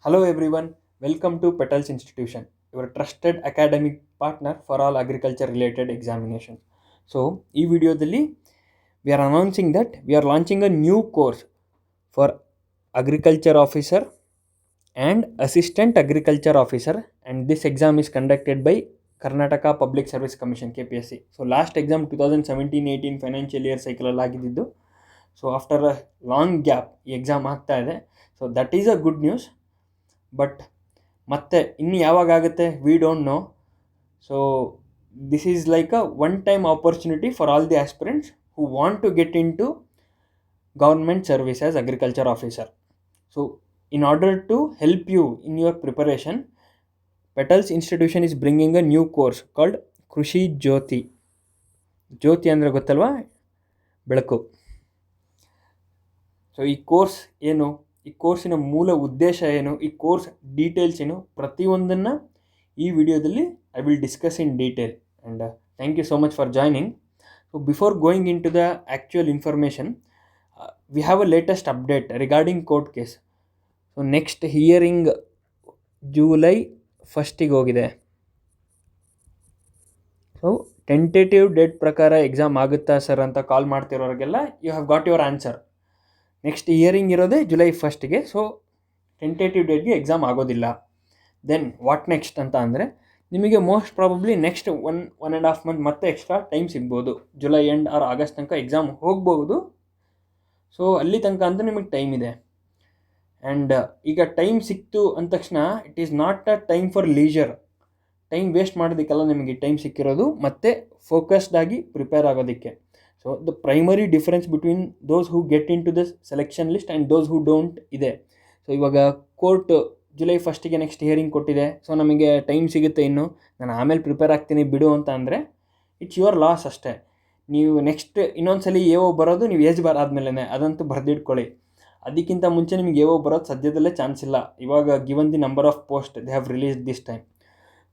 Hello everyone, welcome to Petals Institution, your trusted academic partner for all agriculture related examinations. So, ಈ ವಿಡಿಯೋದಲ್ಲಿ we are announcing that we are launching a new course for agriculture officer and assistant agriculture officer, and this exam is conducted by Karnataka Public Service Commission KPSC. So last exam 2017-18 financial year ಸೈಕಲಲ್ಲಿ ಆಗಿದ್ದು. So after a long gap ಈ exam ಆಗ್ತಾ ಇದೆ. So that is a good news. But ಮತ್ತೆ ಇನ್ನು ಯಾವಾಗ ಆಗುತ್ತೆ we don't know. So this is like a one time opportunity for all the aspirants who want to get into government service as agriculture officer. So in order to help you in your preparation, Petals Institution is bringing a new course called Krushi Jyoti. ಜ್ಯೋತಿ ಅಂದರೆ ಗೊತ್ತಲ್ವಾ, ಬೆಳಕು. So ಈ course ಏನು, ಈ ಕೋರ್ಸಿನ ಮೂಲ ಉದ್ದೇಶ ಏನು, ಈ ಕೋರ್ಸ್ ಡೀಟೇಲ್ಸ್ ಏನು, ಪ್ರತಿಯೊಂದನ್ನು ಈ ವಿಡಿಯೋದಲ್ಲಿ I will discuss in detail. And thank you so much for joining. So before going into the actual information, we have a latest update regarding court case. So next hearing July 1st ಹೋಗಿದೆ. So tentative date ಪ್ರಕಾರ exam ಆಗುತ್ತಾ sir ಅಂತ call ಮಾಡ್ತಿರೋರಿಗೆಲ್ಲ you have got your answer. Next hearing ಇರೋದೇ July 1st. So tentative ಡೇಟ್ಗೆ exam ಆಗೋದಿಲ್ಲ. Then what next ಅಂತ ಅಂದರೆ, ನಿಮಗೆ most probably next one and half month ಮತ್ತೆ ಎಕ್ಸ್ಟ್ರಾ ಟೈಮ್ ಸಿಗ್ಬೋದು. ಜುಲೈ ಎಂಡ್ ಆರ್ ಆಗಸ್ಟ್ ತನಕ ಎಕ್ಸಾಮ್ ಹೋಗ್ಬೋದು. ಸೊ ಅಲ್ಲಿ ತನಕ ಅಂತೂ ನಿಮಗೆ ಟೈಮ್ ಇದೆ. ಆ್ಯಂಡ್ ಈಗ ಟೈಮ್ ಸಿಕ್ತು ಅಂದ ತಕ್ಷಣ it is not a time for leisure. Time waste ಮಾಡೋದಕ್ಕೆಲ್ಲ ನಿಮಗೆ ಟೈಮ್ ಸಿಕ್ಕಿರೋದು ಮತ್ತೆ ಫೋಕಸ್ಡ್ ಆಗಿ ಪ್ರಿಪೇರ್ ಆಗೋದಕ್ಕೆ. So the primary difference between those who get into the selection list and those who don't ಇದೆ. ಸೊ ಇವಾಗ court July 1st next hearing ಕೊಟ್ಟಿದೆ. So ನಮಗೆ ಟೈಮ್ ಸಿಗುತ್ತೆ, ಇನ್ನು ನಾನು ಆಮೇಲೆ ಪ್ರಿಪೇರ್ ಆಗ್ತೀನಿ ಬಿಡು ಅಂತ ಅಂದರೆ ಇಟ್ಸ್ ಯುವರ್ ಲಾಸ್ ಅಷ್ಟೇ. ನೀವು ನೆಕ್ಸ್ಟ್ ಇನ್ನೊಂದ್ಸಲಿ ಬರೋದು ನೀವು ಏಜ್ ಬಾರ್ ಆದಮೇಲೆ, ಅದಂತೂ ಬರೆದಿಟ್ಕೊಳ್ಳಿ. ಅದಕ್ಕಿಂತ ಮುಂಚೆ ನಿಮಗೆ ಬರೋದು ಸದ್ಯದಲ್ಲೇ ಚಾನ್ಸ್ ಇಲ್ಲ. ಇವಾಗ given the number of post they have release this time.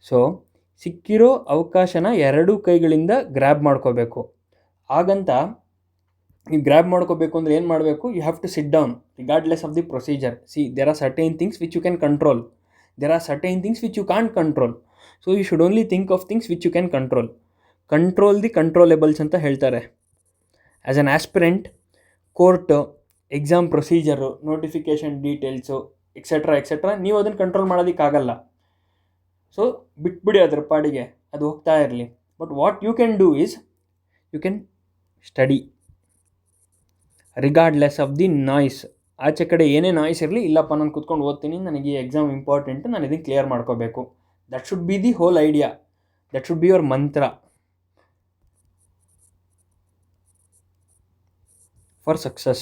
So ಸಿಕ್ಕಿರೋ ಅವಕಾಶನ ಎರಡೂ ಕೈಗಳಿಂದ ಗ್ರ್ಯಾಬ್ ಮಾಡ್ಕೋಬೇಕು. ಹಾಗಂತ ನೀವು ಗ್ರ್ಯಾಬ್ ಮಾಡ್ಕೋಬೇಕು ಅಂದರೆ ಏನು ಮಾಡಬೇಕು, you have to sit down regardless of the procedure. See there are certain things which you can control, there are certain things which you can't control. So you should only think of things which you can control. Control the controllables ಅಂತ ಹೇಳ್ತಾರೆ. As an aspirant, court, exam procedure, notification details etcetera ನೀವು ಅದನ್ನು control ಮಾಡೋದಕ್ಕಾಗಲ್ಲ. So ಬಿಟ್ಬಿಡಿ ಅದ್ರ ಪಾಡಿಗೆ, ಅದು ಹೋಗ್ತಾ ಇರಲಿ. But what you can do is you can study regardless of the noise. ಆಚೆ ಕಡೆ ಏನೇ ನಾಯ್ಸ್ ಇರಲಿ, ಇಲ್ಲಪ್ಪ ನಾನು ಕೂತ್ಕೊಂಡು ಓದ್ತೀನಿ, ನನಗೆ ಈ ಎಕ್ಸಾಮ್ ಇಂಪಾರ್ಟೆಂಟು, ನಾನು ಇದನ್ನು ಕ್ಲಿಯರ್ ಮಾಡ್ಕೋಬೇಕು. That should be the whole idea, that should be your ಮಂತ್ರ for success.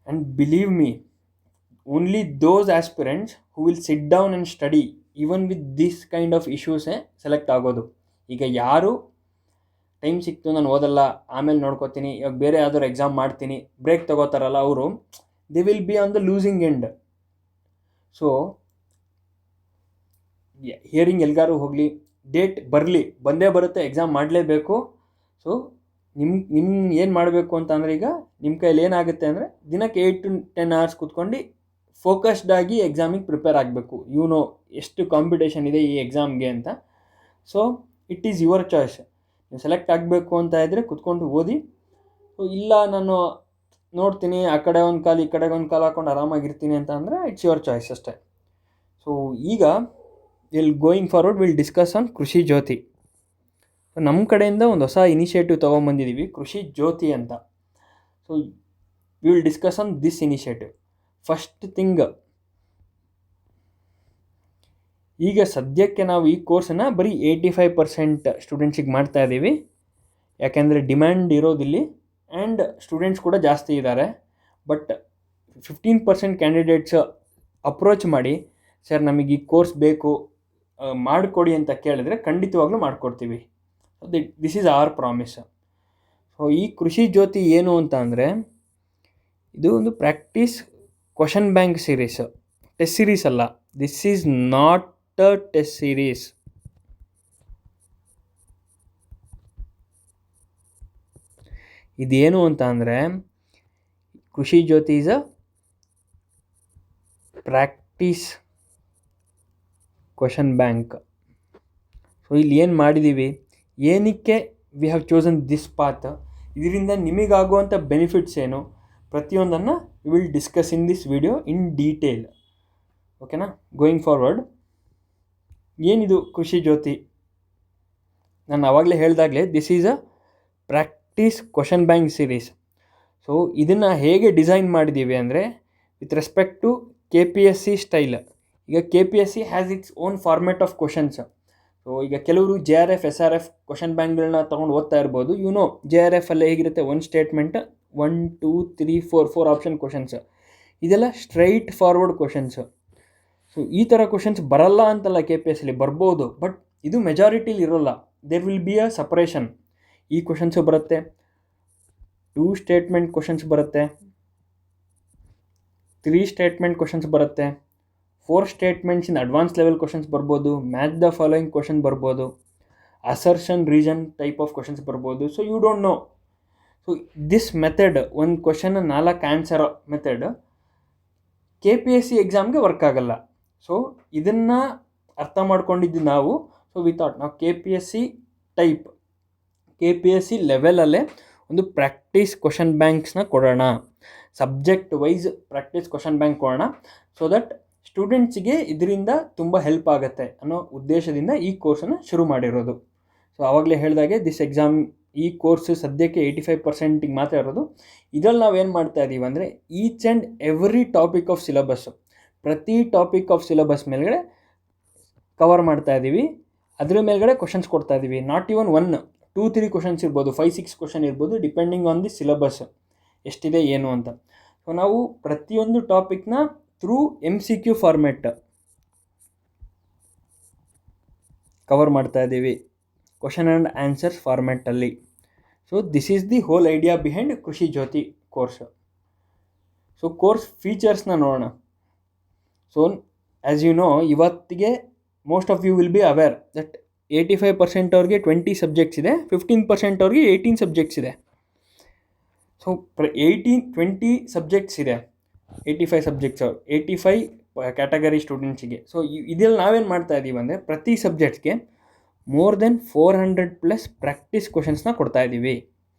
And believe me, only those aspirants who will sit down and study even with this kind of issues select ಆಗೋದು. ಈಗ ಯಾರು time ಸಿಕ್ತು ನಾನು ಓದಲ್ಲ ಆಮೇಲೆ ನೋಡ್ಕೋತೀನಿ, ಇವಾಗ ಬೇರೆ ಯಾವ್ದಾದ್ರು ಎಕ್ಸಾಮ್ ಮಾಡ್ತೀನಿ, ಬ್ರೇಕ್ ತಗೋತಾರಲ್ಲ ಅವರು, they will be on the losing end. So hearing ಎಲ್ಗಾರು ಹೋಗಲಿ, ಡೇಟ್ ಬಂದೇ ಬರುತ್ತೆ, ಎಕ್ಸಾಮ್ ಮಾಡಲೇಬೇಕು. ಸೊ ನಿಮ್ಮ ಏನು ಮಾಡಬೇಕು ಅಂತ ಅಂದರೆ, ಈಗ ನಿಮ್ಮ ಕೈಯಲ್ಲಿ ಏನಾಗುತ್ತೆ ಅಂದರೆ, ದಿನಕ್ಕೆ 8 to 10 hours ಕೂತ್ಕೊಂಡು ಫೋಕಸ್ಡ್ ಆಗಿ ಎಕ್ಸಾಮಿಗೆ ಪ್ರಿಪೇರ್ ಆಗಬೇಕು. ಎಷ್ಟು ಕಾಂಪಿಟೇಷನ್ ಇದೆ ಈ ಎಕ್ಸಾಮ್ಗೆ ಅಂತ. So it is your choice. ನೀವು ಸೆಲೆಕ್ಟ್ ಆಗಬೇಕು ಅಂತ ಇದ್ದರೆ ಕೂತ್ಕೊಂಡು ಓದಿ. ಸೊ ಇಲ್ಲ ನಾನು ನೋಡ್ತೀನಿ, ಆ ಕಡೆ ಒಂದು ಕಾಲು ಈ ಕಡೆಗೆ ಒಂದು ಕಾಲು ಹಾಕೊಂಡು ಆರಾಮಾಗಿರ್ತೀನಿ ಅಂತ ಅಂದರೆ ಇಟ್ಸ್ ಯುವರ್ ಚಾಯ್ಸ್ ಅಷ್ಟೇ. ಸೊ ಈಗ going forward will discuss on ಕೃಷಿ ಜ್ಯೋತಿ. ನಮ್ಮ ಕಡೆಯಿಂದ ಒಂದು ಹೊಸ ಇನಿಷಿಯೇಟಿವ್ ತೊಗೊಂಬಂದಿದ್ದೀವಿ, ಕೃಷಿ ಜ್ಯೋತಿ ಅಂತ. So we will discuss on this initiative. First thing, ಈಗ ಸದ್ಯಕ್ಕೆ ನಾವು ಈ ಕೋರ್ಸನ್ನು ಬರೀ 85% ಸ್ಟೂಡೆಂಟ್ಸಿಗೆ ಮಾಡ್ತಾ ಇದ್ದೀವಿ. ಯಾಕೆಂದರೆ ಡಿಮ್ಯಾಂಡ್ ಇರೋದಿಲ್ಲಿ ಆ್ಯಂಡ್ ಸ್ಟೂಡೆಂಟ್ಸ್ ಕೂಡ ಜಾಸ್ತಿ ಇದ್ದಾರೆ. ಬಟ್ 15% ಕ್ಯಾಂಡಿಡೇಟ್ಸ್ ಅಪ್ರೋಚ್ ಮಾಡಿ, ಸರ್ ನಮಗೆ ಈ ಕೋರ್ಸ್ ಬೇಕು ಮಾಡಿಕೊಡಿ ಅಂತ ಕೇಳಿದ್ರೆ ಖಂಡಿತವಾಗ್ಲೂ ಮಾಡಿಕೊಡ್ತೀವಿ. This is our promise. So ಈ ಕೃಷಿ ಜ್ಯೋತಿ ಏನು ಅಂತ ಅಂದರೆ, ಇದು ಒಂದು practice question bank series, test series ಅಲ್ಲ. This is not a test series. ಇದೇನು ಅಂತ ಅಂದರೆ, Krishi Jyothi is a practice question bank. So ಇಲ್ಲಿ ಏನು ಮಾಡಿದ್ದೀವಿ, ಏನಕ್ಕೆ we have chosen this path, ಇದರಿಂದ ನಿಮಗಾಗುವಂಥ ಬೆನಿಫಿಟ್ಸ್ ಏನು, ಪ್ರತಿಯೊಂದನ್ನು V will discuss in this video in detail. ಓಕೆನಾ? ಗೋಯಿಂಗ್ ಫಾರ್ವರ್ಡ್, ಏನಿದು ಕೃಷಿ ಜ್ಯೋತಿ? ನಾನು ಆವಾಗಲೇ ಹೇಳಿದಾಗಲೇ this is a practice question bank series. So ಇದನ್ನು ಹೇಗೆ ಡಿಸೈನ್ ಮಾಡಿದ್ದೀವಿ ಅಂದರೆ with respect to KPSC style. ಈಗ KPSC has its own format of questions. So ಈಗ ಕೆಲವರು JRF SRF ಕ್ವಶನ್ ಬ್ಯಾಂಕ್ಗಳನ್ನ ತೊಗೊಂಡು ಓದ್ತಾ ಇರ್ಬೋದು. JRF ಅಲ್ಲಿ ಹೇಗಿರುತ್ತೆ, ಒಂದು ಸ್ಟೇಟ್ಮೆಂಟ್ 1 2 3 4 ಆಪ್ಷನ್ ಕ್ವಶನ್ಸ್, ಇದೆಲ್ಲ ಸ್ಟ್ರೈಟ್ ಫಾರ್ವರ್ಡ್ ಕ್ವಶನ್ಸ್. ಸೊ ಈ ಥರ ಕ್ವಶನ್ಸ್ ಬರಲ್ಲ ಅಂತಲ್ಲ, KPSCಲಿ ಬರ್ಬೋದು, ಬಟ್ ಇದು ಮೆಜಾರಿಟಿಲಿ ಇರೋಲ್ಲ. There will be a separation. ಈ ಕ್ವಶನ್ಸು ಬರುತ್ತೆ, 2 ಸ್ಟೇಟ್ಮೆಂಟ್ ಕ್ವಶನ್ಸ್ ಬರುತ್ತೆ, 3 ಸ್ಟೇಟ್ಮೆಂಟ್ ಕ್ವಶನ್ಸ್ ಬರುತ್ತೆ, 4 statements in advance level questions ಬರ್ಬೋದು, ಮ್ಯಾಚ್ ದ ಫಾಲೋಯಿಂಗ್ ಕ್ವಶನ್ ಬರ್ಬೋದು, assertion reason type of questions ಬರ್ಬೋದು. So you don't know. So this method, ಒಂದು question 4 answer method KPSC ಎಕ್ಸಾಮ್ಗೆ work ಆಗಲ್ಲ. So ಇದನ್ನು ಅರ್ಥ ಮಾಡ್ಕೊಂಡಿದ್ದು ನಾವು. ಸೊ ವಿ ಥಾಟ್ ನಾವು KPSC ಲೆವೆಲಲ್ಲೇ ಒಂದು ಪ್ರಾಕ್ಟೀಸ್ ಕ್ವಶನ್ ಬ್ಯಾಂಕ್ಸ್ನ ಕೊಡೋಣ, subject wise practice question bank ಕೊಡೋಣ, ಸೊ ದಟ್ ಸ್ಟೂಡೆಂಟ್ಸಿಗೆ ಇದರಿಂದ ತುಂಬ ಹೆಲ್ಪ್ ಆಗುತ್ತೆ ಅನ್ನೋ ಉದ್ದೇಶದಿಂದ ಈ ಕೋರ್ಸನ್ನು ಶುರು ಮಾಡಿರೋದು. ಸೊ ಆವಾಗಲೇ ಹೇಳಿದಾಗೆ ಈ ಕೋರ್ಸು ಸದ್ಯಕ್ಕೆ 85% ಮಾತ್ರ ಇರೋದು. ಇದರಲ್ಲಿ ನಾವೇನು ಮಾಡ್ತಾ ಇದ್ದೀವಿ ಅಂದರೆ each and every topic of syllabus, ಪ್ರತಿ ಟಾಪಿಕ್ ಆಫ್ ಸಿಲೆಬಸ್ ಮೇಲ್ಗಡೆ ಕವರ್ ಮಾಡ್ತಾ ಇದ್ದೀವಿ, ಅದ್ರ ಮೇಲ್ಗಡೆ ಕ್ವಶನ್ಸ್ ಕೊಡ್ತಾ ಇದ್ದೀವಿ. ನಾಟ್ ಇವನ್ 1 2 3 ಕ್ವಶನ್ಸ್ ಇರ್ಬೋದು, 5 6 ಕ್ವಶನ್ ಇರ್ಬೋದು, ಡಿಪೆಂಡಿಂಗ್ ಆನ್ ದಿ ಸಿಲೆಬಸ್ ಎಷ್ಟಿದೆ ಏನು ಅಂತ. ಸೊ ನಾವು ಪ್ರತಿಯೊಂದು ಟಾಪಿಕ್ನ ಥ್ರೂ MCQ ಫಾರ್ಮೆಟ್ ಕವರ್ ಮಾಡ್ತಾ ಇದ್ದೀವಿ, ಕ್ವಶನ್ ಆ್ಯಂಡ್ ಆನ್ಸರ್ಸ್ ಫಾರ್ಮೆಟಲ್ಲಿ. So this is the whole idea behind Krishi Jyothi course. So course ಫೀಚರ್ಸ್ನ ನೋಡೋಣ. ಸೊ ಆ್ಯಸ್ ಯು ನೋ, ಇವತ್ತಿಗೆ most of you will be aware that 85% ಅವ್ರಿಗೆ 20 ಸಬ್ಜೆಕ್ಟ್ಸ್ ಇದೆ, 15% ಅವ್ರಿಗೆ 18 ಸಬ್ಜೆಕ್ಟ್ಸ್ ಇದೆ. ಸೊ 20 ಸಬ್ಜೆಕ್ಟ್ಸ್ ಇದೆ, 85 ಸಬ್ಜೆಕ್ಟ್ಸ್, 85 ಕ್ಯಾಟಗರಿ ಸ್ಟೂಡೆಂಟ್ಸಿಗೆ. ಸೊ ಇದರಲ್ಲಿ ನಾವೇನು ಮಾಡ್ತಾ ಇದ್ದೀವಿ ಅಂದರೆ ಪ್ರತಿ ಸಬ್ಜೆಕ್ಟ್ಸ್ಗೆ ಮೋರ್ ದೆನ್ 400+ ಪ್ರಾಕ್ಟೀಸ್ ಕ್ವಶನ್ಸ್ನ ಕೊಡ್ತಾ ಇದ್ದೀವಿ.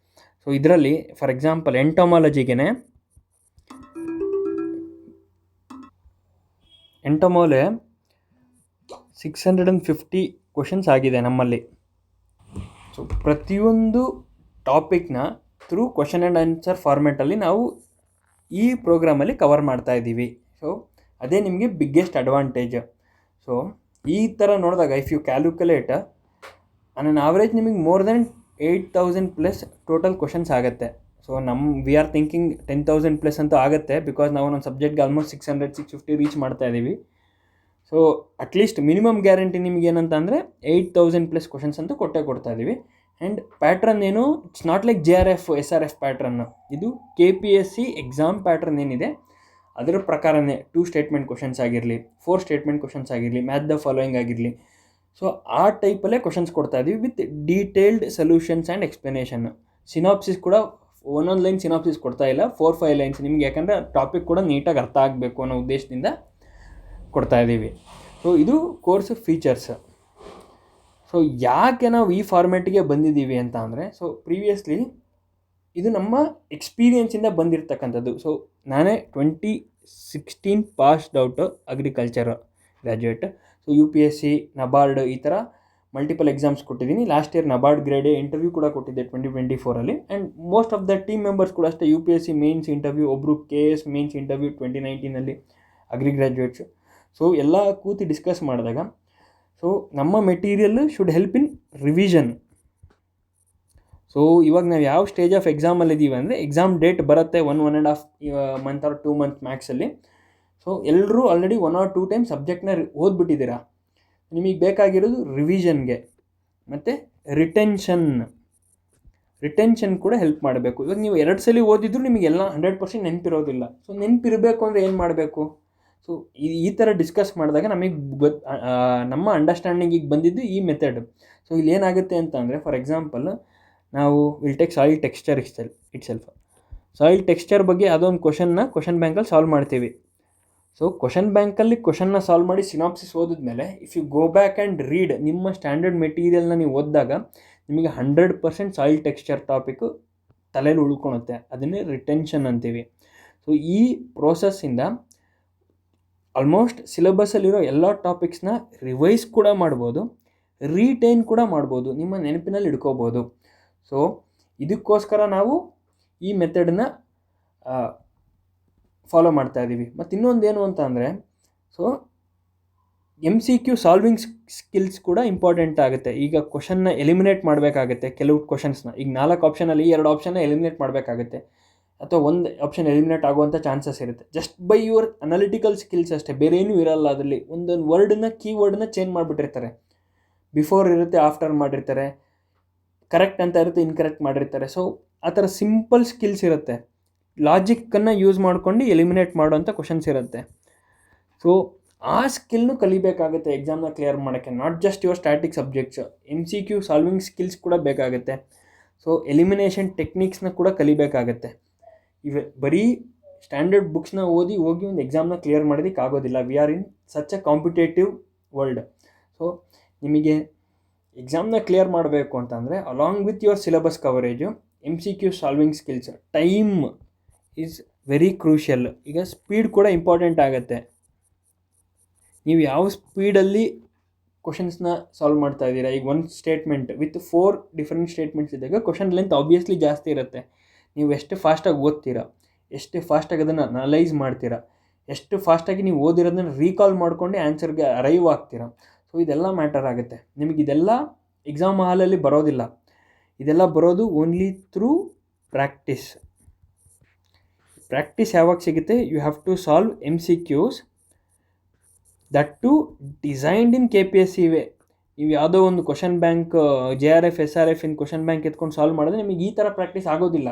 ಸೊ ಇದರಲ್ಲಿ ಫಾರ್ ಎಕ್ಸಾಂಪಲ್ ಎಂಟೊಮಾಲಜಿ 650 ಕ್ವಶನ್ಸ್ ಆಗಿದೆ ನಮ್ಮಲ್ಲಿ. ಸೊ ಪ್ರತಿಯೊಂದು ಟಾಪಿಕ್ನ ಥ್ರೂ ಕ್ವಶನ್ ಆ್ಯಂಡ್ ಆನ್ಸರ್ ಫಾರ್ಮೆಟಲ್ಲಿ ನಾವು ಈ ಪ್ರೋಗ್ರಾಮಲ್ಲಿ ಕವರ್ ಮಾಡ್ತಾ ಇದ್ದೀವಿ. ಸೊ ಅದೇ ನಿಮಗೆ ಬಿಗ್ಗೆಸ್ಟ್ ಅಡ್ವಾಂಟೇಜ್. ಸೊ ಈ ಥರ ನೋಡಿದಾಗ if you calculate on average ನಿಮಗೆ ಮೋರ್ ದೆನ್ 8000+ ಟೋಟಲ್ ಕ್ವಶನ್ಸ್ ಆಗುತ್ತೆ. ಸೊ ವಿ ಆರ್ ಥಿಂಕಿಂಗ್ 10,000+ ಅಂತೂ ಆಗುತ್ತೆ, ಬಿಕಾಸ್ ನಾವು ಒಂದು ಸಬ್ಜೆಕ್ಟ್ಗೆ ಆಲ್ಮೋಸ್ಟ್ 600 650 ರೀಚ್ ಮಾಡ್ತಾ ಇದ್ದೀವಿ. ಸೊ ಅಟ್ಲೀಸ್ಟ್ ಮಿನಿಮಮ್ ಗ್ಯಾರಂಟಿ ನಿಮಗೆ ಏನಂತ ಅಂದರೆ 8000+ ಕ್ವಶನ್ಸ್ ಅಂತೂ ಕೊಡ್ತಾ ಇದ್ದೀವಿ. ಆ್ಯಂಡ್ ಪ್ಯಾಟ್ರನ್ ಏನು, it's not like JRF SRF pattern, ಇದು KPSC ಎಕ್ಸಾಮ್ ಪ್ಯಾಟ್ರನ್ ಏನಿದೆ ಅದರ ಪ್ರಕಾರನೇ 2 ಸ್ಟೇಟ್ಮೆಂಟ್ ಕ್ವಶನ್ಸ್ ಆಗಿರಲಿ, 4 ಸ್ಟೇಟ್ಮೆಂಟ್ ಕ್ವಶನ್ಸ್ ಆಗಿರಲಿ, ಮ್ಯಾಚ್ ದ ಫಾಲೋಯಿಂಗ್ ಆಗಿರಲಿ. ಸೊ ಆ ಟೈಪಲ್ಲೇ ಕ್ವಶನ್ಸ್ ಕೊಡ್ತಾ ಇದ್ದೀವಿ with detailed solutions and explanation. Synopsis ಕೂಡ ಒಂದೊಂದು ಲೈನ್ ಸಿನಾಪ್ಸಿಸ್ ಕೊಡ್ತಾ ಇಲ್ಲ, 4-5 ಲೈನ್ಸ್ ನಿಮಗೆ, ಯಾಕಂದರೆ ಟಾಪಿಕ್ ಕೂಡ ನೀಟಾಗಿ ಅರ್ಥ ಆಗಬೇಕು ಅನ್ನೋ ಉದ್ದೇಶದಿಂದ ಕೊಡ್ತಾ ಇದ್ದೀವಿ. ಸೊ ಇದು ಕೋರ್ಸ್ ಫೀಚರ್ಸ್. ಸೊ ಯಾಕೆ ನಾವು ಈ ಫಾರ್ಮ್ಯಾಟಿಗೆ ಬಂದಿದ್ದೀವಿ ಅಂತ ಅಂದರೆ, ಸೊ ಪ್ರೀವಿಯಸ್ಲಿ ಇದು ನಮ್ಮ ಎಕ್ಸ್ಪೀರಿಯೆನ್ಸಿಂದ ಬಂದಿರತಕ್ಕಂಥದ್ದು. ಸೊ ನಾನೇ 2016 passed out agriculture graduate. So UPSC, NABARD ಈ ಥರ ಮಲ್ಟಿಪಲ್ ಎಕ್ಸಾಮ್ಸ್ ಕೊಟ್ಟಿದ್ದೀನಿ. Last year NABARD grade interview ಕೂಡ ಕೊಟ್ಟಿದ್ದೆ 2024ಅಲ್ಲಿ. And most of the team members ಕೂಡ ಅಷ್ಟೇ UPSC ಮೇನ್ಸ್ ಇಂಟರ್ವ್ಯೂ, ಒಬ್ಬರು KS ಮೇನ್ಸ್ ಇಂಟರ್ವ್ಯೂ 2019ಅಲ್ಲಿ ಅಗ್ರಿ ಗ್ರ್ಯಾಜುಯೇಟ್ಸ್. ಸೊ ಎಲ್ಲ ಕೂತಿ ಡಿಸ್ಕಸ್ ಮಾಡಿದಾಗ, ಸೊ ನಮ್ಮ material should help in revision. So ಇವಾಗ ನಾವು ಯಾವ ಸ್ಟೇಜ್ ಆಫ್ ಎಕ್ಸಾಮಲ್ಲಿದ್ದೀವಿ ಅಂದರೆ, ಎಕ್ಸಾಮ್ ಡೇಟ್ ಬರುತ್ತೆ 1.5 ಮಂತ್ ಆರ್ 2 ಮಂತ್ ಮ್ಯಾಕ್ಸಲ್ಲಿ. ಸೊ ಎಲ್ಲರೂ ಆಲ್ರೆಡಿ 1 or 2 ಟೈಮ್ ಸಬ್ಜೆಕ್ಟ್ನ ಓದ್ಬಿಟ್ಟಿದ್ದೀರಾ. ನಿಮಗೆ ಬೇಕಾಗಿರೋದು ರಿವಿಷನ್ಗೆ ಮತ್ತು ರಿಟೆನ್ಷನ್ ಕೂಡ ಹೆಲ್ಪ್ ಮಾಡಬೇಕು. ಇವಾಗ ನೀವು 2 ಸಲ ಓದಿದ್ರು ನಿಮಗೆಲ್ಲ 100% ನೆನಪಿರೋದಿಲ್ಲ. ಸೊ ನೆನಪಿರಬೇಕು ಅಂದರೆ ಏನು ಮಾಡಬೇಕು? ಸೊ ಈ ಥರ ಡಿಸ್ಕಸ್ ಮಾಡಿದಾಗ ನಮಗೆ ನಮ್ಮ ಅಂಡರ್ಸ್ಟ್ಯಾಂಡಿಂಗಿಗೆ ಬಂದಿದ್ದು ಈ ಮೆಥಡ್. ಸೊ ಇಲ್ಲಿ ಏನಾಗುತ್ತೆ ಅಂತ ಅಂದರೆ, ಫಾರ್ ಎಕ್ಸಾಂಪಲ್ ನಾವು will take soil texture itself. Soil texture ಬಗ್ಗೆ ಅದೊಂದು ಕ್ವಶನ್ ಬ್ಯಾಂಕಲ್ಲಿ ಸಾಲ್ವ್ ಮಾಡ್ತೀವಿ. ಸೊ ಕ್ವಶನ್ ಬ್ಯಾಂಕಲ್ಲಿ ಕ್ವಶನ್ನ ಸಾಲ್ವ್ ಮಾಡಿ ಸಿನಾಪ್ಸಿಸ್ ಓದಿದ್ಮೇಲೆ if you go back and read ನಿಮ್ಮ ಸ್ಟ್ಯಾಂಡರ್ಡ್ ಮೆಟೀರಿಯಲ್ನ ನೀವು ಓದಿದಾಗ ನಿಮಗೆ 100% ಸಾಯಿಲ್ ಟೆಕ್ಸ್ಚರ್ ಟಾಪಿಕ್ಕು ತಲೆಯಲ್ಲಿ ಉಳ್ಕೊಳುತ್ತೆ. ಅದನ್ನೇ ರಿಟೆನ್ಷನ್ ಅಂತೀವಿ. ಸೊ ಈ ಪ್ರೋಸೆಸ್ಸಿಂದ ಆಲ್ಮೋಸ್ಟ್ ಸಿಲೆಬಸ್ಸಲ್ಲಿರೋ ಎಲ್ಲ ಟಾಪಿಕ್ಸ್ನ ರಿವೈಸ್ ಕೂಡ ಮಾಡ್ಬೋದು, ರೀಟೈನ್ ಕೂಡ ಮಾಡ್ಬೋದು, ನಿಮ್ಮ ನೆನಪಿನಲ್ಲಿ ಇಟ್ಕೋಬೋದು. ಸೊ ಇದಕ್ಕೋಸ್ಕರ ನಾವು ಈ ಮೆಥಡನ್ನ ಫಾಲೋ ಮಾಡ್ತಾ ಇದ್ದೀವಿ. ಮತ್ತು ಇನ್ನೊಂದೇನು ಅಂತ ಅಂದರೆ, ಸೊ MCQ ಸಾಲ್ವಿಂಗ್ ಸ್ಕಿಲ್ಸ್ ಕೂಡ ಇಂಪಾರ್ಟೆಂಟ್ ಆಗುತ್ತೆ. ಈಗ ಕ್ವಶನ್ನ ಎಲಿಮಿನೇಟ್ ಮಾಡಬೇಕಾಗುತ್ತೆ. ಕೆಲವು ಕ್ವಶನ್ಸ್ನ ಈಗ 4 ಆಪ್ಷನಲ್ಲಿ 2 ಆಪ್ಷನ್ನ ಎಲಿಮಿನೇಟ್ ಮಾಡಬೇಕಾಗುತ್ತೆ, ಅಥವಾ ಒಂದು ಆಪ್ಷನ್ ಎಲಿಮಿನೇಟ್ ಆಗುವಂಥ ಚಾನ್ಸಸ್ ಇರುತ್ತೆ. Just by your analytical skills ಅಷ್ಟೇ, ಬೇರೆ ಏನೂ ಇರಲ್ಲ. ಅದರಲ್ಲಿ ಒಂದೊಂದು ವರ್ಡನ್ನ ಕೀವರ್ಡನ್ನ ಚೇಂಜ್ ಮಾಡಿಬಿಟ್ಟಿರ್ತಾರೆ. ಬಿಫೋರ್ ಇರುತ್ತೆ, ಆಫ್ಟರ್ ಮಾಡಿರ್ತಾರೆ, ಕರೆಕ್ಟ್ ಅಂತ ಇರುತ್ತೆ, ಇನ್ಕರೆಕ್ಟ್ ಮಾಡಿರ್ತಾರೆ. ಸೊ ಆ ಥರ ಸಿಂಪಲ್ ಸ್ಕಿಲ್ಸ್ ಇರುತ್ತೆ. ಲಾಜಿಕ್ಕನ್ನು ಯೂಸ್ ಮಾಡ್ಕೊಂಡು ಎಲಿಮಿನೇಟ್ ಮಾಡೋವಂಥ ಕ್ವಶನ್ಸ್ ಇರುತ್ತೆ. ಸೊ ಆ ಸ್ಕಿಲ್ನು ಕಲಿಬೇಕಾಗುತ್ತೆ ಎಕ್ಸಾಮ್ನ ಕ್ಲಿಯರ್ ಮಾಡೋಕ್ಕೆ. Not just your static subjects, MCQ solving skills ಕೂಡ ಬೇಕಾಗುತ್ತೆ. ಸೊ ಎಲಿಮಿನೇಷನ್ ಟೆಕ್ನಿಕ್ಸ್ನ ಕೂಡ ಕಲಿಬೇಕಾಗತ್ತೆ. ಬರೀ ಸ್ಟ್ಯಾಂಡರ್ಡ್ ಬುಕ್ಸ್ನ ಓದಿ ಹೋಗಿ ಒಂದು ಎಕ್ಸಾಮ್ನ ಕ್ಲಿಯರ್ ಮಾಡೋದಕ್ಕೆ ಆಗೋದಿಲ್ಲ. We are in such a competitive world. So ನಿಮಗೆ ಎಕ್ಸಾಮ್ನ ಕ್ಲಿಯರ್ ಮಾಡಬೇಕು ಅಂತಂದರೆ along with your syllabus coverage MCQ solving skills, time is very crucial. ಈಗ ಸ್ಪೀಡ್ ಕೂಡ ಇಂಪಾರ್ಟೆಂಟ್ ಆಗುತ್ತೆ. ನೀವು ಯಾವ ಸ್ಪೀಡಲ್ಲಿ ಕ್ವಶನ್ಸ್ನ ಸಾಲ್ವ್ ಮಾಡ್ತಾ ಇದ್ದೀರಾ. ಈಗ ಒಂದು ಸ್ಟೇಟ್ಮೆಂಟ್ ವಿತ್ 4 ಡಿಫ್ರೆಂಟ್ ಸ್ಟೇಟ್ಮೆಂಟ್ಸ್ ಇದ್ದಾಗ ಕ್ವಶನ್ ಲೆಂತ್ ಆಬ್ವಿಯಸ್ಲಿ ಜಾಸ್ತಿ ಇರುತ್ತೆ. ನೀವು ಎಷ್ಟು ಫಾಸ್ಟಾಗಿ ಓದ್ತೀರಾ, ಎಷ್ಟು ಫಾಸ್ಟಾಗಿ ಅದನ್ನು ಅನಲೈಸ್ ಮಾಡ್ತೀರಾ, ಎಷ್ಟು ಫಾಸ್ಟಾಗಿ ನೀವು ಓದಿರೋದನ್ನು ರೀಕಾಲ್ ಮಾಡ್ಕೊಂಡು ಆನ್ಸರ್ಗೆ ಅರೈವ್ ಆಗ್ತೀರಾ. ಸೊ ಇದೆಲ್ಲ ಮ್ಯಾಟರ್ ಆಗುತ್ತೆ. ನಿಮಗಿದೆಲ್ಲ ಎಕ್ಸಾಮ್ ಹಾಲಲ್ಲಿ ಬರೋದಿಲ್ಲ. ಇದೆಲ್ಲ ಬರೋದು ಓನ್ಲಿ ಥ್ರೂ ಪ್ರಾಕ್ಟೀಸ್. ಪ್ರಾಕ್ಟೀಸ್ ಯಾವಾಗ ಸಿಗುತ್ತೆ? You have to solve MCQs that to designed in KPSC way. ನೀವು ಯಾವುದೋ ಒಂದು question bank JRF SRF in question bank ಎತ್ಕೊಂಡು ಸಾಲ್ವ್ ಮಾಡಿದ್ರೆ ನಿಮಗೆ ಈ ಥರ ಪ್ರಾಕ್ಟೀಸ್ ಆಗೋದಿಲ್ಲ.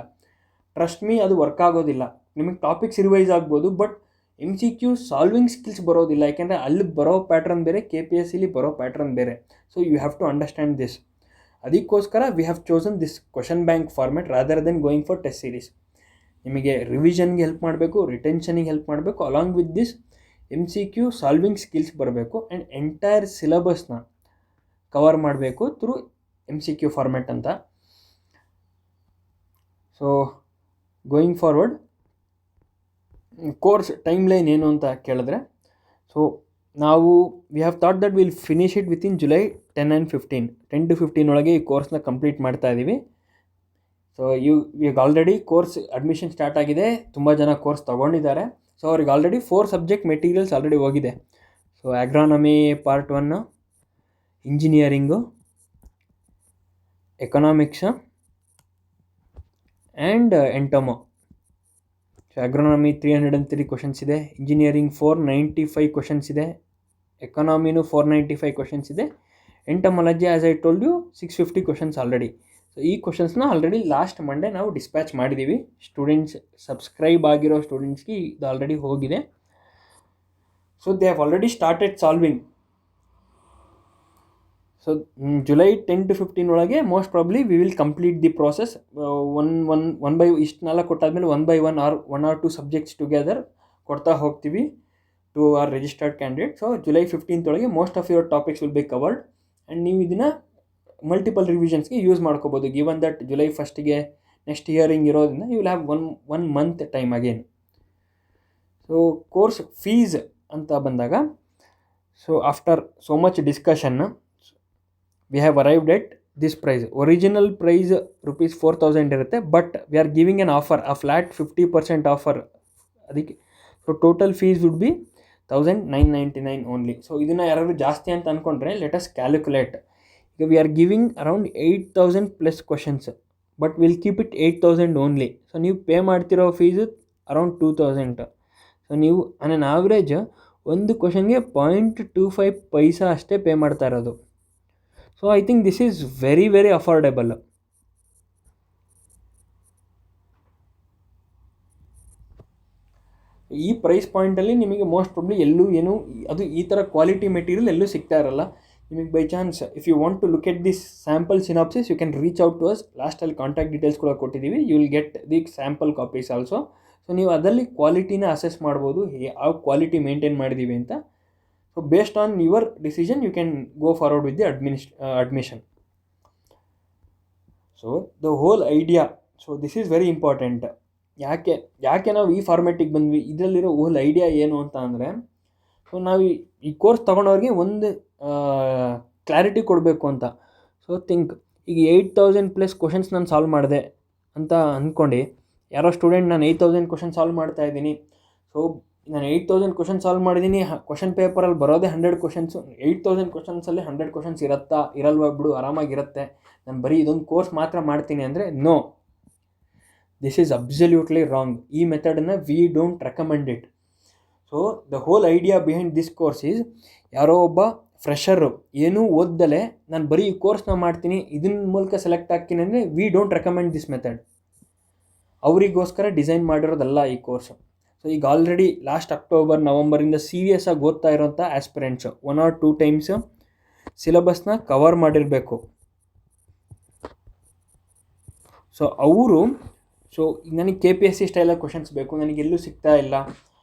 ಟ್ರಸ್ಟ್ ಮೀ, ಅದು ವರ್ಕ್ ಆಗೋದಿಲ್ಲ. ನಿಮಗೆ ಟಾಪಿಕ್ಸ್ ರಿವೈಸ್ ಆಗ್ಬೋದು, ಬಟ್ MCQ ಸಾಲ್ವಿಂಗ್ ಸ್ಕಿಲ್ಸ್ ಬರೋದಿಲ್ಲ. ಯಾಕೆಂದರೆ ಅಲ್ಲಿ ಬರೋ ಪ್ಯಾಟ್ರನ್ ಬೇರೆ, KPSCಲಿ ಬರೋ ಪ್ಯಾಟ್ರನ್ ಬೇರೆ. So you have to understand this. ಅದಕ್ಕೋಸ್ಕರ we have chosen this question bank format rather than going for test series. ನಿಮಗೆ ರಿವಿಷನ್ಗೆ ಹೆಲ್ಪ್ ಮಾಡಬೇಕು, ರಿಟೆನ್ಷನಿಗೆ ಹೆಲ್ಪ್ ಮಾಡಬೇಕು. Along with this MCQ solving skills ಬರಬೇಕು ಆ್ಯಂಡ್ ಎಂಟೈರ್ ಸಿಲೆಬಸ್ನ ಕವರ್ ಮಾಡಬೇಕು ಥ್ರೂ MCQ ಫಾರ್ಮೆಟ್ ಅಂತ. So going forward course timeline ಏನು ಅಂತ ಕೇಳಿದ್ರೆ, ಸೊ ನಾವು we have thought that will finish it within July 10 and 15, 10 to 15 ಒಳಗೆ ಈ ಕೋರ್ಸ್ನ ಕಂಪ್ಲೀಟ್ ಮಾಡ್ತಾ ಇದ್ದೀವಿ. ಸೊ ಈಗ ಆಲ್ರೆಡಿ ಕೋರ್ಸ್ ಅಡ್ಮಿಷನ್ ಸ್ಟಾರ್ಟ್ ಆಗಿದೆ. ತುಂಬ ಜನ ಕೋರ್ಸ್ ತೊಗೊಂಡಿದ್ದಾರೆ. ಸೊ ಅವ್ರಿಗೆ ಆಲ್ರೆಡಿ 4 ಸಬ್ಜೆಕ್ಟ್ ಮೆಟೀರಿಯಲ್ಸ್ ಆಲ್ರೆಡಿ ಹೋಗಿದೆ. So agronomy part 1, engineering, economics and entomo. So agronomy 303 questions ಇದೆ, ಇಂಜಿನಿಯರಿಂಗ್ 495 ಕ್ವಶನ್ಸ್ ಇದೆ, ಎಕನಾಮಿನೂ 495 ಕ್ವಶನ್ಸ್ ಇದೆ, entomology as I told you 650 questions already. So ಈ ಕ್ವಶನ್ಸ್ನ ಆಲ್ರೆಡಿ ಲಾಸ್ಟ್ ಮಂಡೇ ನಾವು ಡಿಸ್ಪ್ಯಾಚ್ ಮಾಡಿದ್ದೀವಿ. ಸ್ಟೂಡೆಂಟ್ಸ್ ಸಬ್ಸ್ಕ್ರೈಬ್ ಆಗಿರೋ ಸ್ಟೂಡೆಂಟ್ಸ್ಗೆ ಇದು ಆಲ್ರೆಡಿ ಹೋಗಿದೆ. So they have already started solving. So July 10 to 15 ಒಳಗೆ most probably we will complete the process. One by ಇಷ್ಟು 4 ಕೊಟ್ಟಾದ್ಮೇಲೆ 1 by 1 or 2 ಸಬ್ಜೆಕ್ಟ್ಸ್ ಟುಗೆದರ್ ಕೊಡ್ತಾ ಹೋಗ್ತೀವಿ to our registered candidate. So July 15 ಒಳಗೆ most of your topics will be covered and ನೀವು ಇದನ್ನು multiple ರಿವಿಷನ್ಸ್ಗೆ use ಮಾಡ್ಕೋಬೋದು. ಗಿವನ್ ದಟ್ July 1ಗೆ ನೆಕ್ಸ್ಟ್ ಹಿಯರಿಂಗ್ ಇರೋದ್ರಿಂದ you will have one month time again. So course fees ಅಂತ ಬಂದಾಗ, so after so much discussion we have arrived at this price. Original price ₹4,000 ಇರುತ್ತೆ, but we are giving an offer, a flat 50% offer. ಅದಕ್ಕೆ so total fees would be 1,999 only. So ಇದನ್ನು ಯಾರಾದರೂ ಜಾಸ್ತಿ ಅಂತ ಅಂದ್ಕೊಂಡ್ರೆ let us calculate. ಈಗ we are giving around 8,000 plus questions, but will keep it 8,000 only. So ನೀವು pay ಮಾಡ್ತಿರೋ fees around 2,000. So ನೀವು ಆನ್ ಆನ್ ಆವ್ರೇಜ್ ಒಂದು ಕ್ವಶನ್ಗೆ 0.25 ಪೈಸಾ ಅಷ್ಟೇ ಪೇ ಮಾಡ್ತಾ ಇರೋದು. So I think this is very very affordable. ಈ ಪ್ರೈಸ್ ಪಾಯಿಂಟಲ್ಲಿ ನಿಮಗೆ ಮೋಸ್ಟ್ ಪ್ರಾಬ್ಲಿ ಎಲ್ಲೂ ಏನು ಅದು ಈ ಥರ ಕ್ವಾಲಿಟಿ ಮೆಟೀರಿಯಲ್ ಎಲ್ಲೂ ಸಿಗ್ತಾ ಇರಲ್ಲ. ನಿಮಗೆ by chance if you want to look at this sample synopsis you can reach out to us. Lastly contact details ಕೂಡ ಕೊಟ್ಟಿದ್ದೀವಿ. You will get the sample copies also. So ನೀವು ಅದರಲ್ಲಿ ಕ್ವಾಲಿಟಿನ ಅಸೆಸ್ ಮಾಡ್ಬೋದು, ಯಾವ ಕ್ವಾಲಿಟಿ ಮೇಂಟೈನ್ ಮಾಡಿದ್ದೀವಿ ಅಂತ. So based on your decision you can go forward with the admission. So the whole idea, so this is very important. ಯಾಕೆ ನಾವು ಈ ಫಾರ್ಮ್ಯಾಟಿಗೆ ಬಂದ್ವಿ, ಇದರಲ್ಲಿರೋ ಹೋಲ್ ಐಡಿಯಾ ಏನು ಅಂತ ಅಂದರೆ, ಸೊ ನಾವು ಈ ಕೋರ್ಸ್ ತೊಗೊಂಡವ್ರಿಗೆ ಒಂದು ಕ್ಲಾರಿಟಿ ಕೊಡಬೇಕು ಅಂತ. ಸೊ ಥಿಂಕ್, ಈಗ 8,000+ ಕ್ವಶನ್ಸ್ ನಾನು ಸಾಲ್ವ್ ಮಾಡಿದೆ ಅಂತ ಅಂದ್ಕೊಂಡು, ಯಾರೋ ಸ್ಟೂಡೆಂಟ್ ನಾನು 8,000 ಕ್ವಶನ್ ಸಾಲ್ವ್ ಮಾಡ್ತಾ ಇದ್ದೀನಿ, ಸೊ ನಾನು 8,000 ಕ್ವಶನ್ ಸಾಲ್ವ್ ಮಾಡಿದ್ದೀನಿ, ಕ್ವಶನ್ ಪೇಪರಲ್ಲಿ ಬರೋದೇ 100 ಕ್ವಶನ್ಸು, 8,000 ಕ್ವಶನ್ಸಲ್ಲಿ 100 ಕ್ವಶನ್ಸ್ ಇರುತ್ತಾ, ಇರಲ್ವಾ ಬಿಡು ಆರಾಮಾಗಿರುತ್ತೆ, ನಾನು ಬರೀ ಇದೊಂದು ಕೋರ್ಸ್ ಮಾತ್ರ ಮಾಡ್ತೀನಿ ಅಂದರೆ no, this is absolutely wrong. ಈ ಮೆಥಡನ್ನು we don't recommend it. So the whole idea behind this course is, ಯಾರೋ ಒಬ್ಬ ಫ್ರೆಷರು ಏನೂ ಓದ್ದಲೆ ನಾನು ಬರೀ ಈ ಕೋರ್ಸ್ನ ಮಾಡ್ತೀನಿ, ಇದನ್ನ ಮೂಲಕ ಸೆಲೆಕ್ಟ್ ಆಗ್ತೀನಿ ಅಂದರೆ V don't recommend this method. ಅವರಿಗೋಸ್ಕರ ಡಿಸೈನ್ ಮಾಡಿರೋದಲ್ಲ ಈ ಕೋರ್ಸು. ಸೊ ಈಗ ಆಲ್ರೆಡಿ ಲಾಸ್ಟ್ ಅಕ್ಟೋಬರ್ ನವಂಬರಿಂದ ಸೀರಿಯಸ್ ಆಗಿ ಓದ್ತಾ ಇರೋಂಥ ಆಸ್ಪಿರೆಂಟ್ಸು 1 or 2 ಟೈಮ್ಸ್ ಸಿಲೆಬಸ್ನ ಕವರ್ ಮಾಡಿರಬೇಕು. ಸೊ ಅವರು, ಸೊ ನನಗೆ KPSC ಸ್ಟೈಲಾಗಿ ಕ್ವಶನ್ಸ್ ಬೇಕು, ನನಗೆಲ್ಲೂ ಸಿಗ್ತಾ ಇಲ್ಲ,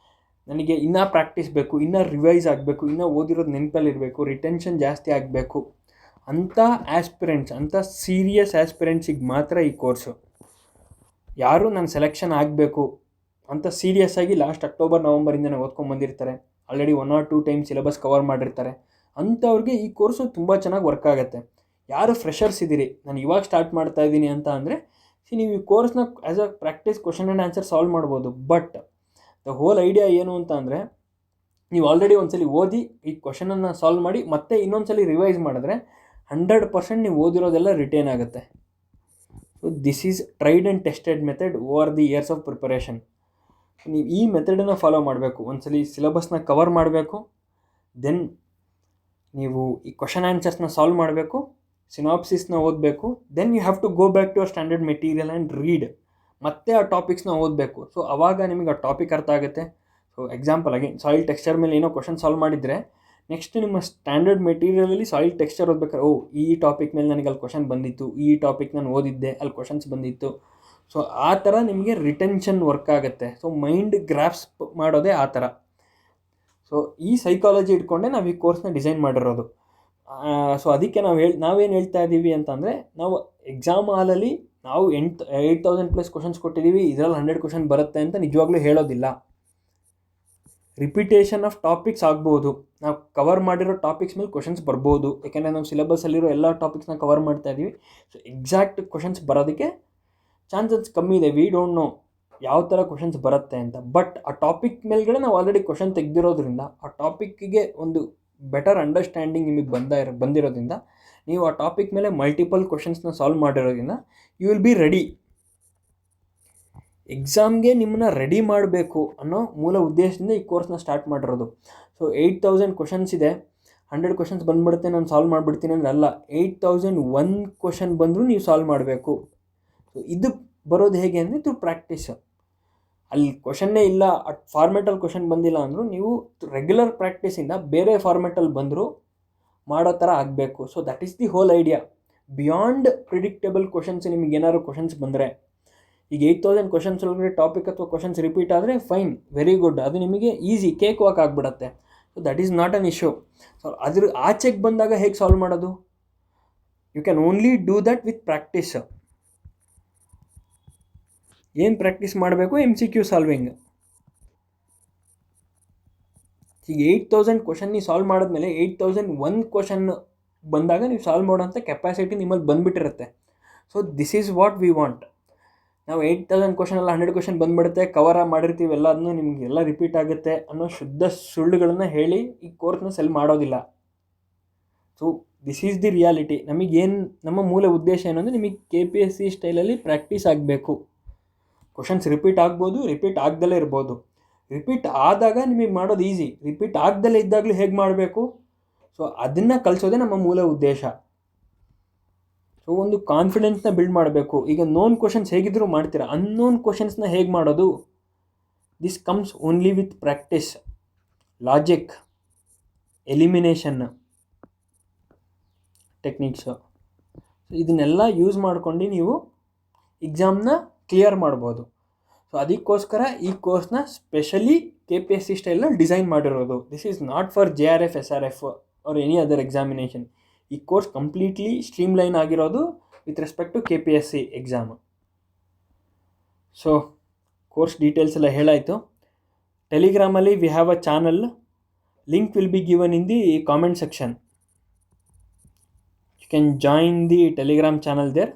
ನನಗೆ ಇನ್ನೂ ಪ್ರಾಕ್ಟೀಸ್ ಬೇಕು, ಇನ್ನೂ ರಿವೈಸ್ ಆಗಬೇಕು, ಇನ್ನೂ ಓದಿರೋದು ನೆನಪಲ್ಲಿರಬೇಕು, ರಿಟೆನ್ಷನ್ ಜಾಸ್ತಿ ಆಗಬೇಕು ಅಂಥ ಆಸ್ಪಿರೆಂಟ್ಸ್, ಅಂಥ ಸೀರಿಯಸ್ ಆಸ್ಪಿರೆಂಟ್ಸಿಗೆ ಮಾತ್ರ ಈ ಕೋರ್ಸು. ಯಾರು ನಾನು ಸೆಲೆಕ್ಷನ್ ಆಗಬೇಕು ಅಂತ ಸೀರಿಯಸ್ ಆಗಿ ಲಾಸ್ಟ್ ಅಕ್ಟೋಬರ್ ನವಂಬರಿಂದನೇ ಓದ್ಕೊಂಬಂದಿರ್ತಾರೆ, already 1 or 2 times syllabus cover ಮಾಡಿರ್ತಾರೆ, ಅಂಥವ್ರಿಗೆ ಈ ಕೋರ್ಸು ತುಂಬ ಚೆನ್ನಾಗಿ ವರ್ಕ್ ಆಗುತ್ತೆ. ಯಾರು ಫ್ರೆಷರ್ಸ್ ಇದ್ದೀರಿ, ನಾನು ಇವಾಗ ಸ್ಟಾರ್ಟ್ ಮಾಡ್ತಾ ಇದ್ದೀನಿ ಅಂತ ಅಂದರೆ, ನೀವು ಈ ಕೋರ್ಸ್ನ as a practice question and answer solve ಮಾಡ್ಬೋದು. ಬಟ್ ದ ಹೋಲ್ ಐಡಿಯಾ ಏನು ಅಂತ ಅಂದರೆ, ನೀವು ಆಲ್ರೆಡಿ ಒಂದ್ಸಲಿ ಓದಿ ಈ ಕ್ವಶನನ್ನು ಸಾಲ್ವ್ ಮಾಡಿ ಮತ್ತೆ ಇನ್ನೊಂದ್ಸಲಿ ರಿವೈಸ್ ಮಾಡಿದ್ರೆ 100% ನೀವು ಓದಿರೋದೆಲ್ಲ ರಿಟೇನ್ ಆಗುತ್ತೆ. So this is tried and tested method over the years of preparation. ನೀವು ಈ ಮೆಥಡನ್ನು ಫಾಲೋ ಮಾಡಬೇಕು. ಒಂದ್ಸಲಿ ಸಿಲೆಬಸ್ನ ಕವರ್ ಮಾಡಬೇಕು, ದೆನ್ ನೀವು ಈ ಕ್ವಶನ್ ಆನ್ಸರ್ಸ್ನ ಸಾಲ್ವ್ ಮಾಡಬೇಕು, ಸಿನಾಪ್ಸಿಸ್ನ ಓದಬೇಕು, then you have to go back to our standard material and read, ಮತ್ತೆ ಆ ಟಾಪಿಕ್ಸ್ನ ಓದಬೇಕು. ಸೊ ಆವಾಗ ನಿಮಗೆ ಆ ಟಾಪಿಕ್ ಅರ್ಥ ಆಗುತ್ತೆ. ಸೊ ಎಕ್ಸಾಂಪಲ್ ಆಗಿ ಸಾಯಿಲ್ ಟೆಕ್ಸ್ಚರ್ ಮೇಲೆ ಏನೋ ಕ್ವಶನ್ ಸಾಲ್ವ್ ಮಾಡಿದರೆ, ನೆಕ್ಸ್ಟ್ ನಿಮ್ಮ ಸ್ಟ್ಯಾಂಡರ್ಡ್ ಮೆಟೀರಿಯಲಲ್ಲಿ ಸಾಯಿಲ್ ಟೆಕ್ಸ್ಚರ್ ಓದ್ಬೇಕಾದ್ರೆ, ಈ ಟಾಪಿಕ್ ಮೇಲೆ ನನಗೆ ಅಲ್ಲಿ ಕ್ವಶನ್ ಬಂದಿತ್ತು, ಈ ಟಾಪಿಕ್ ನಾನು ಓದಿದ್ದೆ, ಅಲ್ಲಿ ಕ್ವಶನ್ಸ್ ಬಂದಿತ್ತು. ಸೊ ಆ ಥರ ನಿಮಗೆ ರಿಟೆನ್ಷನ್ ವರ್ಕ್ ಆಗುತ್ತೆ. ಸೊ ಮೈಂಡ್ ಗ್ರಾಸ್ಪ್ ಮಾಡೋದೇ ಆ ಥರ. ಸೊ ಈ ಸೈಕಾಲಜಿ ಇಟ್ಕೊಂಡೆ ನಾವು ಈ ಕೋರ್ಸ್ನ ಡಿಸೈನ್ ಮಾಡಿರೋದು. ಸೊ ಅದಕ್ಕೆ ನಾವೇನು ಹೇಳ್ತಾ ಇದ್ದೀವಿ ಅಂತಂದರೆ, ನಾವು ಎಕ್ಸಾಮ್ ಹಾಲಲ್ಲಿ ನಾವು 8,000+ ಕ್ವಶನ್ಸ್ ಕೊಟ್ಟಿದ್ದೀವಿ, ಇದರಲ್ಲಿ 100 ಕ್ವಶನ್ ಬರುತ್ತೆ ಅಂತ ನಿಜವಾಗ್ಲೂ ಹೇಳೋದಿಲ್ಲ. ರಿಪಿಟೇಷನ್ ಆಫ್ ಟಾಪಿಕ್ಸ್ ಆಗ್ಬೋದು, ನಾವು ಕವರ್ ಮಾಡಿರೋ ಟಾಪಿಕ್ಸ್ ಮೇಲೆ ಕ್ವಶನ್ಸ್ ಬರ್ಬೋದು, ಯಾಕೆಂದರೆ ನಾವು ಸಿಲೆಬಸ್ಸಲ್ಲಿರೋ ಎಲ್ಲ ಟಾಪಿಕ್ಸ್ನ ಕವರ್ ಮಾಡ್ತಾ ಇದ್ದೀವಿ. ಸೊ ಎಕ್ಸಾಕ್ಟ್ ಕ್ವಶನ್ಸ್ ಬರೋದಕ್ಕೆ ಚಾನ್ಸಸ್ ಕಮ್ಮಿ ಇದೆ. ವಿ ಡೋಂಟ್ ನೋ ಯಾವ ಥರ ಕ್ವಶನ್ಸ್ ಬರುತ್ತೆ ಅಂತ. ಬಟ್ ಆ ಟಾಪಿಕ್ ಮೇಲ್ಗಡೆ ನಾವು ಆಲ್ರೆಡಿ ಕ್ವಶನ್ ತೆಗೆದಿರೋದ್ರಿಂದ, ಆ ಟಾಪಿಕ್ಕಿಗೆ ಒಂದು ಬೆಟರ್ ಅಂಡರ್ಸ್ಟ್ಯಾಂಡಿಂಗ್ ನಿಮಗೆ ಬಂದಿರೋದ್ರಿಂದ, ನೀವು ಆ ಟಾಪಿಕ್ ಮೇಲೆ ಮಲ್ಟಿಪಲ್ ಕ್ವಶನ್ಸ್ನ ಸಾಲ್ವ್ ಮಾಡಿರೋದ್ರಿಂದ ಯು ವಿಲ್ ಬಿ ರೆಡಿ. ಎಕ್ಸಾಮ್ಗೆ ನಿಮ್ಮನ್ನ ರೆಡಿ ಮಾಡಬೇಕು ಅನ್ನೋ ಮೂಲ ಉದ್ದೇಶದಿಂದ ಈ ಕೋರ್ಸ್ನ ಸ್ಟಾರ್ಟ್ ಮಾಡಿರೋದು. ಸೊ 8,000 ಕ್ವಶನ್ಸ್ ಇದೆ, 100 ಕ್ವಶನ್ಸ್ ಬಂದುಬಿಡುತ್ತೆ, ನಾನು ಸಾಲ್ವ್ ಮಾಡಿಬಿಡ್ತೀನಿ ಅಂದರೆ ಅಲ್ಲ. 8,001 ಕ್ವಶನ್ ಬಂದರೂ ನೀವು ಸಾಲ್ವ್ ಮಾಡಬೇಕು. ಸೊ ಇದು ಬರೋದು ಹೇಗೆ ಅಂದರೆ ಥ್ರೂ ಪ್ರಾಕ್ಟೀಸ್. ಅಲ್ಲಿ ಕ್ವಶನ್ನೇ ಇಲ್ಲ, ಫಾರ್ಮೆಟಲ್ಲಿ ಕ್ವಶನ್ ಬಂದಿಲ್ಲ ಅಂದರೂ ನೀವು ರೆಗ್ಯುಲರ್ ಪ್ರಾಕ್ಟೀಸಿಂದ ಬೇರೆ ಫಾರ್ಮೆಟಲ್ಲಿ ಬಂದರೂ ಮಾಡೋ ಥರ ಆಗಬೇಕು. So that is the whole idea. Beyond predictable questions, ನಿಮಗೆ ಏನಾದ್ರು ಕ್ವಶನ್ಸ್ ಬಂದರೆ, ಈಗ 8,000 ಕ್ವಶನ್ಸ್ ಒಳಗಡೆ ಟಾಪಿಕ್ ಅಥವಾ ಕ್ವಶನ್ಸ್ ರಿಪೀಟ್ ಆದರೆ ಫೈನ್, ವೆರಿ ಗುಡ್, ಅದು ನಿಮಗೆ ಈಸಿ, ಕೇಕ್ ವಾಕ್ ಆಗಿಬಿಡುತ್ತೆ. So that is not an issue. So ಅದ್ರ ಆಚೆಗೆ ಬಂದಾಗ ಹೇಗೆ ಸಾಲ್ವ್ ಮಾಡೋದು? You can only do that with practice. ಏನು ಪ್ರಾಕ್ಟೀಸ್ ಮಾಡಬೇಕು? MCQ solving. ಈಗ 8,000 ಕ್ವಶನ್ ನೀವು ಸಾಲ್ವ್ ಮಾಡಿದ್ಮೇಲೆ 8,001 ಕ್ವಶನ್ ಬಂದಾಗ ನೀವು ಸಾಲ್ವ್ ಮಾಡೋಂಥ ಕೆಪಾಸಿಟಿ ನಿಮ್ಮಲ್ಲಿ ಬಂದುಬಿಟ್ಟಿರುತ್ತೆ. So this is what we want. ನಾವು 8,000 ಕ್ವಶನ್ ಎಲ್ಲ 100 ಕ್ವಶನ್ ಬಂದುಬಿಡುತ್ತೆ, ಕವರ್ ಮಾಡಿರ್ತೀವಿ, ಎಲ್ಲದನ್ನು ನಿಮಗೆಲ್ಲ ರಿಪೀಟ್ ಆಗುತ್ತೆ ಅನ್ನೋ ಶುದ್ಧ ಸುಳ್ಳುಗಳನ್ನು ಹೇಳಿ ಈ ಕೋರ್ಸ್ನ ಸೆಲ್ ಮಾಡೋದಿಲ್ಲ. So this is the reality. ನಮಗೇನು, ನಮ್ಮ ಮೂಲ ಉದ್ದೇಶ ಏನಂದರೆ, ನಿಮಗೆ KPSC ಸ್ಟೈಲಲ್ಲಿ ಪ್ರಾಕ್ಟೀಸ್ ಆಗಬೇಕು. ಕ್ವಶನ್ಸ್ ರಿಪೀಟ್ ಆಗ್ಬೋದು, ರಿಪೀಟ್ ಆಗ್ದಲೇ ಇರ್ಬೋದು. ರಿಪೀಟ್ ಆದಾಗ ನಿಮಗೆ ಮಾಡೋದು ಈಸಿ, ರಿಪೀಟ್ ಆಗ್ದಲೇ ಇದ್ದಾಗಲೂ ಹೇಗೆ ಮಾಡಬೇಕು, ಸೊ ಅದನ್ನು ಕಲಿಸೋದೇ ನಮ್ಮ ಮೂಲ ಉದ್ದೇಶ. ಸೊ ಒಂದು ಕಾನ್ಫಿಡೆನ್ಸ್ನ ಬಿಲ್ಡ್ ಮಾಡಬೇಕು. ಈಗ ನೋನ್ ಕ್ವಶನ್ಸ್ ಹೇಗಿದ್ದರೂ ಮಾಡ್ತೀರಾ, ಅನ್ನೋನ್ ಕ್ವಶನ್ಸ್ನ ಹೇಗೆ ಮಾಡೋದು? This comes only with practice, logic, elimination techniques. ಇದನ್ನೆಲ್ಲ ಯೂಸ್ ಮಾಡ್ಕೊಂಡು ನೀವು ಎಕ್ಸಾಮ್ನ ಕ್ಲಿಯರ್ ಮಾಡ್ಬೋದು. ಸೊ ಅದಕ್ಕೋಸ್ಕರ ಈ ಕೋರ್ಸ್ನ ಸ್ಪೆಷಲಿ KPSC ಸ್ಟೈಲಲ್ಲಿ ಡಿಸೈನ್ ಮಾಡಿರೋದು. This is not for JRF SRF or any other examination. ಈ ಕೋರ್ಸ್ ಕಂಪ್ಲೀಟ್ಲಿ ಸ್ಟ್ರೀಮ್ಲೈನ್ ಆಗಿರೋದು with respect to KPSC exam. So course details ಎಲ್ಲ ಹೇಳಾಯಿತು. ಟೆಲಿಗ್ರಾಮಲ್ಲಿ we have a channel, link will be given in the comment section. You can join the Telegram channel there.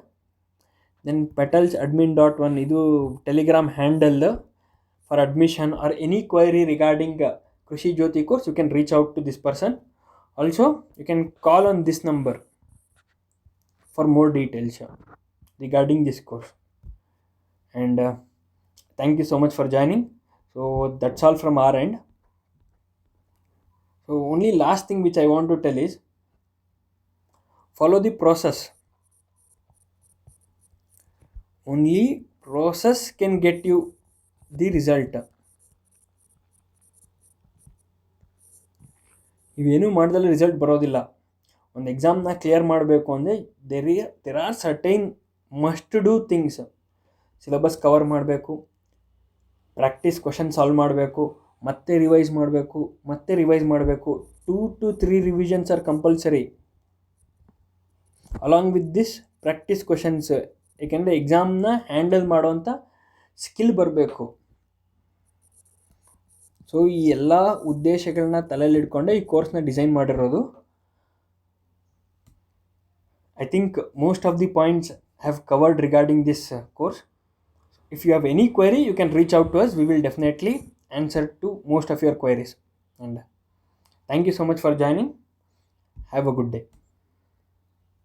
Then petalsadmin.1 ಇದು Telegram handle for admission or any query regarding Krishi Jyothi course. You can reach out to this person. Also you can call on this number for more details regarding this course. And thank you so much for joining. So that's all from our end. So only last thing which I want to tell is follow the process. Only process can get you the result. ಇವೇನು ಮಾಡಿದಲ್ಲಿ result ಬರೋದಿಲ್ಲ. ಒಂದು ಎಕ್ಸಾಮ್ನ clear ಮಾಡಬೇಕು ಅಂದರೆ there are certain must do things. Syllabus cover ಮಾಡಬೇಕು, practice question solve ಮಾಡಬೇಕು, ಮತ್ತೆ revise ಮಾಡಬೇಕು. 2 to 3 revisions are compulsory along with this practice questions. ಏಕೆಂದರೆ ಎಕ್ಸಾಮ್ನ ಹ್ಯಾಂಡಲ್ ಮಾಡೋವಂಥ ಸ್ಕಿಲ್ ಬರಬೇಕು. ಸೊ ಈ ಎಲ್ಲ ಉದ್ದೇಶಗಳನ್ನ ತಲೆಯಲ್ಲಿ ಇಟ್ಕೊಂಡೆ ಈ ಕೋರ್ಸ್ನ ಡಿಸೈನ್ ಮಾಡಿರೋದು. I think most of the points have covered regarding this course. If you have any query, you can reach out to us. We will definitely answer to most of your queries. And thank you so much for joining. Have a good day.